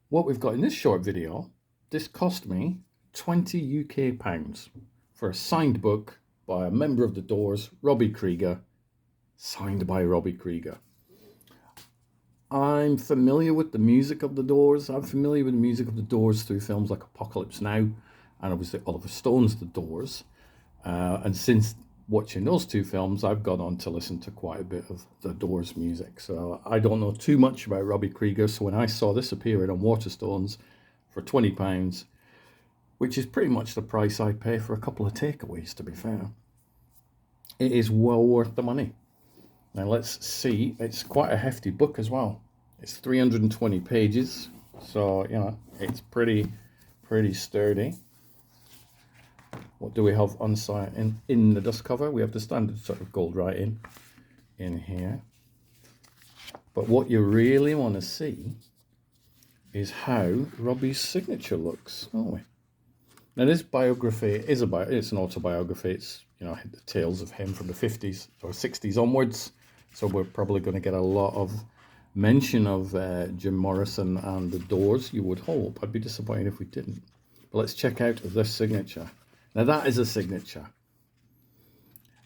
what we've got in this short video, this cost me 20 UK pounds for a signed book by a member of the Doors, Robby Krieger, signed by Robby Krieger. I'm familiar with the music of the Doors. I'm familiar with the music of the Doors through films like Apocalypse Now and obviously Oliver Stone's The Doors. And since watching those two films, I've gone on to listen to quite a bit of the Doors music. So I don't know too much about Robby Krieger. So when I saw this appearing on Waterstones for £20, which is pretty much the price I pay for a couple of takeaways, to be fair, it is well worth the money. Now let's see, it's quite a hefty book as well. It's 320 pages, so you know it's pretty sturdy. What do we have on site in the dust cover? We have the standard sort of gold writing in here. But what you really want to see is how Robby's signature looks, don't we? Now this biography is it's an autobiography. It's, you know, the tales of him from the 50s or 60s onwards. So we're probably going to get a lot of mention of Jim Morrison and the Doors, you would hope. I'd be disappointed if we didn't. But let's check out this signature. Now that is a signature.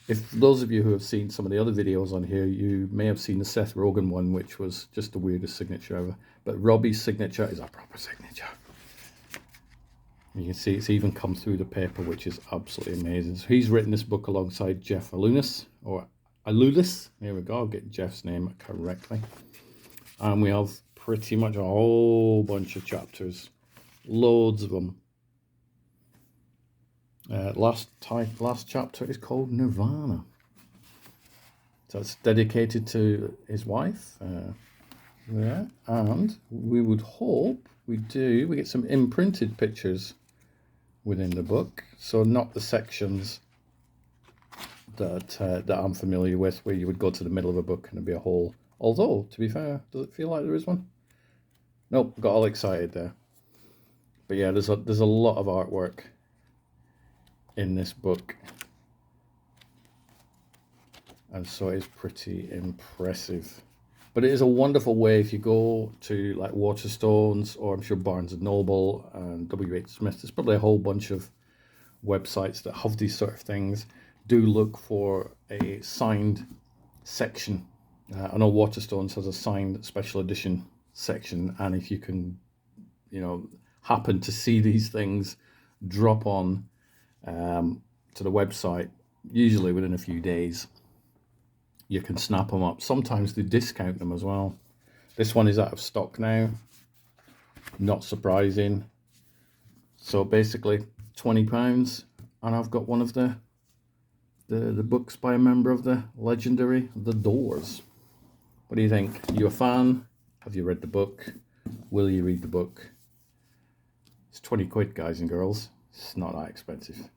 If those of you who have seen some of the other videos on here, you may have seen the Seth Rogen one, which was just the weirdest signature ever. But Robby's signature is a proper signature. You can see it's even come through the paper, which is absolutely amazing. So he's written this book alongside Jeff Alunis, or Alulis. There we go, I'll get Jeff's name correctly. And we have pretty much a whole bunch of chapters, loads of them. Last chapter is called Nirvana. So it's dedicated to his wife. Yeah, and we would hope we get some imprinted pictures within the book. So not the sections that I'm familiar with, where you would go to the middle of a book and there'd be a hole. Although, to be fair, does it feel like there is one? Nope, got all excited there. But yeah, there's a lot of artwork in this book, and so it's pretty impressive. But it is a wonderful way, if you go to like Waterstones, or I'm sure Barnes and Noble and WH Smith, there's probably a whole bunch of websites that have these sort of things. Do look for a signed section. I know Waterstones has a signed special edition section, and if you can, you know, happen to see these things drop on to the website, usually within a few days, you can snap them up. Sometimes they discount them as well. This one is out of stock now, not surprising. So basically £20, and I've got one of the books by a member of the legendary The Doors. What do you think? Are you a fan? Have you read the book? Will you read the book? It's 20 quid, guys and girls. It's not that expensive.